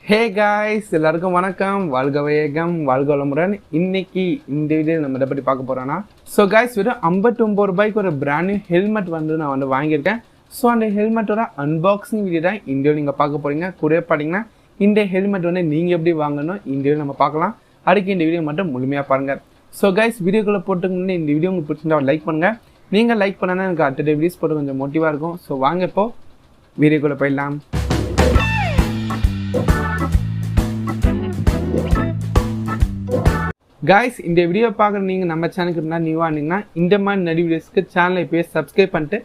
Hey guys, எல்லாருக்கும் வணக்கம். வாழ்க வேகம், வாழ்க வளமுடன். இன்னைக்கு இந்த வீடியோ நம்ம இதை பற்றி பார்க்க போகிறோன்னா, ஸோ காய்ஸ் வெறும் 59 ரூபாய்க்கு ஒரு பிராண்ட் நியூ ஹெல்மெட் நான் வாங்கியிருக்கேன். ஸோ அந்த ஹெல்மெட்டோட அன்பாக்சிங் வீடியோ தான் இந்த வீடியோ நீங்கள் பார்க்க போகிறீங்க. கூட பார்த்தீங்கன்னா இந்த ஹெல்மெட் நீங்கள் எப்படி வாங்கணும் இந்த வீடியோ நம்ம பார்க்கலாம். அதுக்கு இந்த வீடியோ மட்டும் முழுமையாக பாருங்கள். ஸோ காய்ஸ், வீடியோக்குள்ளே போட்டுக்கணுன்னு இந்த வீடியோ உங்களுக்கு பிடிச்சிருந்தா லைக் பண்ணுங்கள். நீங்கள் லைக் பண்ணால் எனக்கு அடுத்த வீடியோஸ் போட்டு கொஞ்சம் மோட்டிவாக இருக்கும். ஸோ வாங்க இப்போ வீடியோக்குள்ளே போயிடலாம். காய்ஸ், இந்த வீடியோ பார்க்குற நீங்கள் நம்ம சேனலுக்கு இருந்தால் நியூவாக இருந்தீங்கன்னா இந்த மாதிரி நிறைய வீடியோஸ்க்கு சேனலை இப்போயே சப்ஸ்கிரைப் பண்ணிட்டு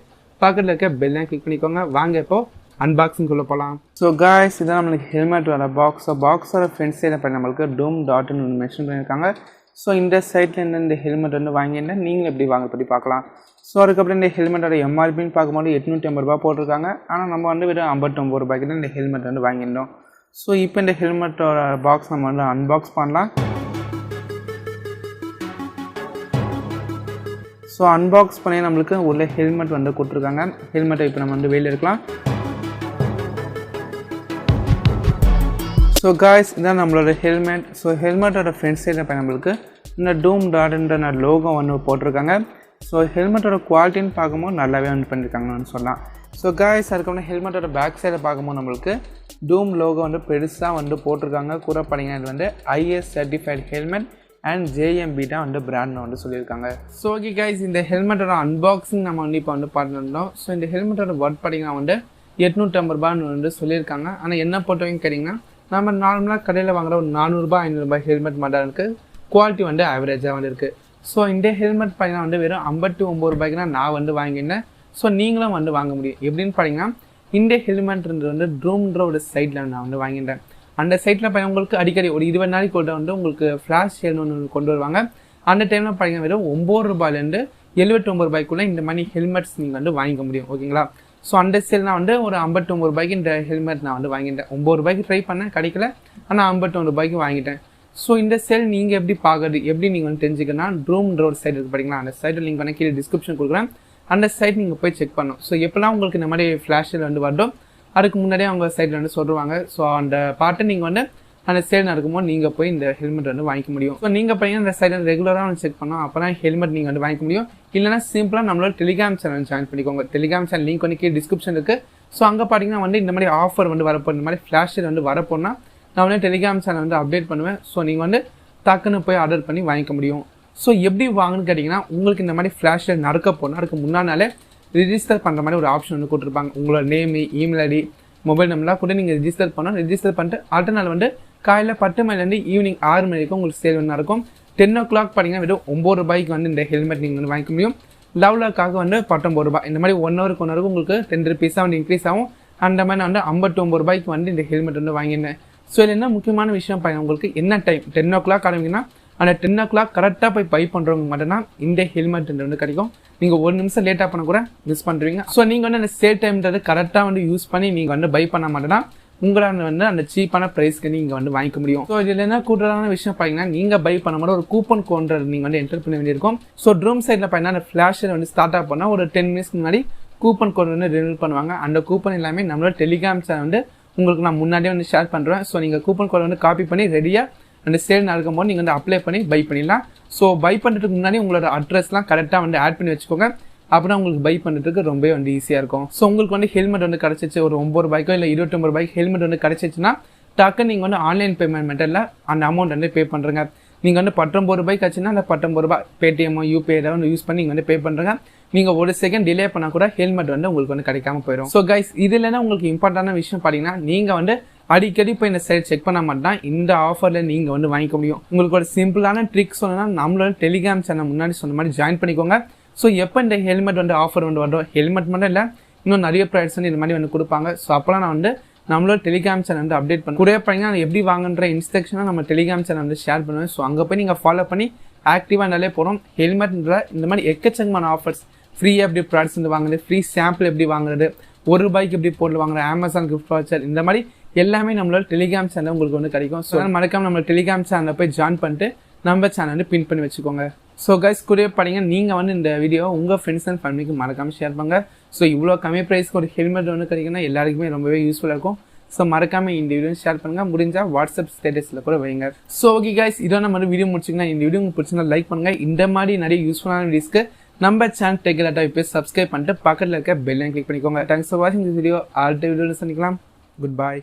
பக்கத்தில் இருக்க பெல்லையும் கிளிக் பண்ணிக்கோங்க. வாங்க இப்போ அன்பாக்சிங்குள்ளே போகலாம். ஸோ காய்ஸ், இதான் நம்மளுக்கு ஹெல்மெட் வர பாக்ஸ். ஸோ பாக்ஸோட ஃப்ரண்ட் சைடில் பண்ணி நம்மளுக்கு Droom.ன்னு ஒன்று மென்ஷன் பண்ணியிருக்காங்க. ஸோ இந்த சைட்டில் இந்த ஹெல்மெட் வாங்கியிருந்தா நீங்களும் எப்படி வாங்க பற்றி பார்க்கலாம். ஸோ அதுக்கப்புறம் இந்த ஹெல்மெட்டோட எம்ஆர்பின்னு பார்க்கும்போது 850 ரூபா போட்டிருக்காங்க. ஆனால் நம்ம வெறும் 59 ரூபாய்க்கு தான் இந்த ஹெல்மெட் வாங்கியிருந்தோம். ஸோ இப்போ இந்த ஹெல்மெட்டோட பாக்ஸ் நம்ம அன்பாக்ஸ் பண்ணலாம். ஸோ அன்பாக்ஸ் பண்ணி நம்மளுக்கு உள்ள ஹெல்மெட் கொடுத்துருக்காங்க. ஹெல்மெட்டை இப்போ நம்ம வெளியில் இருக்கலாம். ஸோ காய்ஸ், இதான் நம்மளோட ஹெல்மெட். ஸோ ஹெல்மெட்டோட ஃப்ரண்ட் சைடில் இப்போ நம்மளுக்கு இந்த Droom.ன்ற லோகோ போட்டிருக்காங்க. ஸோ ஹெல்மெட்டோட குவாலிட்டின்னு பார்க்கும்போது நல்லாவே பண்ணியிருக்காங்கன்னு சொல்லலாம். ஸோ காய்ஸ், அதுக்கப்புறம் ஹெல்மெட்டோட பேக் சைடில் பார்க்கும்போது நம்மளுக்கு Droom லோகோ பெருசாக போட்டிருக்காங்க. கூட பார்த்தீங்கன்னா இது IS certified helmet and JMB தான் பிராண்ட் சொல்லியிருக்காங்க. ஸோ ஓகே காய்ஸ், இந்த ஹெல்மெட்டோட அன்பாக்சிங் நம்ம இப்போ பார்த்துருந்தோம். ஸோ இந்த ஹெல்மெட்டோட ஒர்க் பார்த்தீங்கன்னா 850 ரூபான்னு சொல்லியிருக்காங்க. ஆனால் என்ன பொறுத்தவரைக்கும் கேட்டிங்கன்னா, நம்ம நார்மலாக கடையில் வாங்குற ஒரு 400 ரூபாய் 500 ரூபாய் ஹெல்மெட் மட்டும் இருக்குது. குவாலிட்டி ஆவரேஜாக இருக்குது. ஸோ இந்த ஹெல்மெட் பார்த்தீங்கன்னா வெறும் 59 ரூபாய்க்கு தான் நான் வாங்கியிருந்தேன். ஸோ நீங்களும் வாங்க முடியும். எப்படின்னு பார்த்தீங்கன்னா, இந்த ஹெல்மெட்ன்றது Droomன்ற ஒரு சைட்டில் நான் வாங்கிட்டேன். அந்த சைட்டில் பார்த்தீங்கன்னா உங்களுக்கு அடிக்கடி ஒரு 20 நாளைக்கு கூட உங்களுக்கு ஃப்ளாஷ் சேல் ஒன்று கொண்டு வருவாங்க. அந்த டைமில் பார்த்தீங்கன்னா வெறும் 9 ரூபாயிலேருந்து 79 ரூபாய்க்குள்ளே இந்த மாதிரி ஹெல்மெட்ஸ் நீங்கள் வாங்கிக்க முடியும். ஓகேங்களா? ஸோ அந்த சேல் நான் ஒரு 59 ரூபாய்க்கு இந்த ஹெல்மெட் நான் வாங்கிட்டேன். 9 ரூபாய்க்கு ட்ரை பண்ணேன், கிடைக்கல. ஆனால் 51 ரூபாய்க்கு வாங்கிட்டேன். ஸோ இந்த சேல் நீங்கள் எப்படி பார்க்குறது, எப்படி நீங்கள் தெரிஞ்சுக்கணும்னா, Droomன்ற ஒரு சைட் இருக்குது பார்த்தீங்களா, அந்த சைட்டில் லிங்க் கீழே டிஸ்கிரிப்ஷன் கொடுக்குறேன். அந்த சைட் நீங்கள் போய் செக் பண்ணணும். ஸோ எப்போல்லாம் உங்களுக்கு இந்த மாதிரி ஃப்ளாஷ் சேல் வருதோ அதுக்கு முன்னாடியே அவங்க சைட்டில் சொல்லுவாங்க. ஸோ அந்த பாட்டை நீங்கள் அந்த சேல் நடக்கும்போது நீங்கள் போய் இந்த ஹெல்மெட் வாங்கிக்க முடியும். ஸோ நீங்கள் பார்த்தீங்கன்னா இந்த சைட்டில் ரெகுலராக செக் பண்ணோம். அப்போ தான் ஹெல்மெட் நீங்கள் வாங்கிக்க முடியும். இல்லைனா சிம்பிளாக நம்மளோட டெலிகிராம் சேனல் ஜாயின் பண்ணிக்கோங்க. டெலிகிராம் சேனல் லிங்க் கீழே டிஸ்கிரிப்ஷன் இருக்குது. ஸோ அங்கே பார்த்தீங்கன்னா இந்த மாதிரி ஆஃபர் வரப்போ, இந்த மாதிரி ஃப்ளாஷ் சேல் வரப்போனால் நான் டெலிகிராம் சேனல் அப்டேட் பண்ணுவேன். ஸோ நீங்கள் டக்குன்னு போய் ஆர்டர் பண்ணி வாங்கிக்க முடியும். ஸோ எப்படி வாங்கன்னு கேட்டிங்கன்னா, உங்களுக்கு இந்த மாதிரி ஃப்ளாஷ் சேல் நடக்க போனால் அதுக்கு முன்னாடினாலே ரிஜிஸ்டர் பண்ணுற மாதிரி ஒரு ஆப்ஷன் கொடுத்துருப்பாங்க. உங்களோட நேம், இமெயில் ஐடி, மொபைல் நம்பர்லாம் கூட நீங்கள் ரிஜிஸ்டர் பண்ணணும். ரிஜிஸ்டர் பண்ணிட்டு அடுத்த நாள் காலையில் 10 மணிலேருந்து ஈவினிங் 6 மணி வரைக்கும் உங்களுக்கு சேல் நடக்கும். 10 o'clock பார்த்தீங்கன்னா வெறும் 9 ரூபாய்க்கு இந்த ஹெல்மெட் நீங்கள் வாங்கிக்க முடியும். லவ்லாக்காக 19 ரூபாய். இந்த மாதிரி 1 ஹவருக்கு 1 ஹவருக்கு உங்களுக்கு 10 ரூபீஸாக இன்க்ரீஸ் ஆகும். அந்த மாதிரி நான் 59 ரூபாய்க்கு இந்த ஹெல்மெட் வாங்கினேன். ஸோ இதில் என்ன முக்கியமான விஷயம் பார்த்தீங்கன்னா, உங்களுக்கு என்ன டைம் 10 o'clock ஆரம்பிங்கன்னா அந்த 10 o'clock கரெக்டாக போய் பை பண்ணுறவங்க மட்டும்தான் இந்த ஹெல்மெட் கிடைக்கும். நீங்கள் 1 நிமிஷம் லேட்டாக பண்ண கூட மிஸ் பண்ணுறீங்க. ஸோ நீங்கள் அந்த சேல் டைம்ன்றது கரெக்டாக யூஸ் பண்ணி நீங்கள் பை பண்ண மாட்டேன்னா உங்களால் அந்த சீப்பான ப்ரைஸ்க்கு நீங்கள் வாங்கிக்க முடியும். ஸோ இதில் என்ன கூடுதலான விஷயம் பார்த்தீங்கன்னா, நீங்கள் பை பண்ணும்போது ஒரு கூப்பன் கோட் நீங்கள் என்டர் பண்ண வேண்டியிருக்கும். ஸோ Droom சைடில் பார்த்தீங்கன்னா அந்த ஃப்ளாஷில் ஸ்டார்ட் ஆக பண்ணால் ஒரு 10 மினிட்ஸ்க்கு முன்னாடி கூப்பன் கோட் ரினியூல் பண்ணுவாங்க. அந்த கூப்பன் எல்லாமே நம்மளோட டெலிகிராம் சேனல் உங்களுக்கு நான் முன்னாடியே ஷேர் பண்ணுறேன். ஸோ நீங்கள் கூப்பன் கோட் காப்பி பண்ணி ரெடியாக அந்த சேல் நடக்கும்போது நீங்கள் அப்ளை பண்ணி பை பண்ணிடலாம். ஸோ பை பண்ணுறதுக்கு முன்னாடி உங்களோட அட்ரஸ்லாம் கரெக்டாக ஆட் பண்ணி வச்சுக்கோங்க. அப்புறம் உங்களுக்கு பை பண்ணுறதுக்கு ரொம்பவே ஈஸியாக இருக்கும். ஸோ உங்களுக்கு ஹெல்மெட் கிடச்சிச்சு ஒரு 9 ரூபாய்க்கோ இல்லை 29 ரூபாய்க்கு ஹெல்மெட் கிடச்சிச்சுன்னா டக்கு நீங்கள் ஆன்லைன் பேமெண்ட் மெத்தடில் அந்த அமௌண்ட் பே பண்ணுறங்க. நீங்கள் 19 ரூபாய்க்கு ஆச்சுன்னா அந்த 19 ரூபாய் பேடிஎம்மோ யூபிஐ ஏதாவது யூஸ் பண்ணி நீங்கள் பே பண்ணுறங்க. நீங்கள் ஒரு செகண்ட் டிலே பண்ணால் கூட ஹெல்மெட் உங்களுக்கு கிடைக்காம போயிடும். ஸோ கைஸ், இதுலனா உங்களுக்கு இம்பார்ட்டன்டான விஷயம் பார்த்தீங்கன்னா, நீங்கள் அடிக்கடி போய் இந்த சைட் செக் பண்ண மாட்டேன் இந்த ஆஃபரில் நீங்கள் வாங்கிக்க முடியும். உங்களுக்கு ஒரு சிம்பிளான ட்ரிக் சொன்னா, நம்மளோட டெலிகிராம் சேனல் முன்னாடி சொன்ன மாதிரி ஜாயின் பண்ணிக்கோங்க. ஸோ எப்போ இந்த ஹெல்மெட் ஆஃபர் வரும், ஹெல்மெட் மட்டும் இல்லை இன்னும் நிறைய ப்ராடக்ட்ஸ் இந்த மாதிரி கொடுப்பாங்க. ஸோ அப்போலாம் நான் நம்மளோட டெலிகிராம் சேனல் அப்டேட் பண்ண கூட பார்த்தீங்கன்னா எப்படி வாங்குன்ற இன்ஸ்ட்ரக்ஷனாக நம்ம டெலிகிராம் சேனல் ஷேர் பண்ணுவேன். ஸோ அங்கே போய் நீங்கள் ஃபாலோ பண்ணி ஆக்டிவாக இருந்தாலே போகிறோம். ஹெல்மெட்ன்ற இந்த மாதிரி எக்கச்சக்கமான ஆஃபர்ஸ், ஃப்ரீயாக எப்படி ப்ராடக்ட்ஸ் வாங்குறது, ஃப்ரீ சாம்பிள் எப்படி வாங்குறது, 1 ரூபாய்க்கு எப்படி போட்டு வாங்குறது, Amazon கிஃப்ட் வவுச்சர், இந்த மாதிரி எல்லாமே நம்மளோட டெலிகிராம் சேனல் உங்களுக்கு கிடைக்கும். ஸோ மறக்காம நம்ம டெலிகிராம் சேனலில் போய் ஜாயின் பண்ணிட்டு நம்ம சேனல் பின் பண்ணி வச்சுக்கோங்க. ஸோ கைஸ், கூட படிங்க, நீங்கள் இந்த வீடியோ உங்கள் ஃப்ரெண்ட்ஸ் அண்ட் ஃபேமிலிக்கு மறக்காமல் ஷேர் பண்ணுங்க. ஸோ இவ்வளோ கம்மி ப்ரைஸ்க்கு ஒரு ஹெல்மெட் கிடைக்குன்னா எல்லாருக்குமே ரொம்பவே யூஸ்ஃபுல்லாக இருக்கும். ஸோ மறக்காமல் இந்த வீடியோ ஷேர் பண்ணுங்கள், முடிஞ்சால் வாட்ஸ்அப் ஸ்டேட்டஸில் கூட வைங்க. ஸோ ஓகே கைஸ், இதோட நம்ம வீடியோ முடிச்சிங்கன்னா இந்த வீடியோ உங்களுக்கு பிடிச்சிருந்தா லைக் பண்ணுங்கள். இந்த மாதிரி நிறைய யூஸ்ஃபுல்லான வீடியோஸ்க்கு நம்ம சேனல் techgalataoffici சப்ஸ்கிரைப் பண்ணிட்டு பக்கத்தில் இருக்க பெல் ஐக்கன் கிளிக் பண்ணிக்கோங்க. தேங்க்ஸ் ஃபார் வாட்சிங் திஸ் வீடியோ. அடுத்த வீடியோவில் சந்திக்கலாம். Good bye.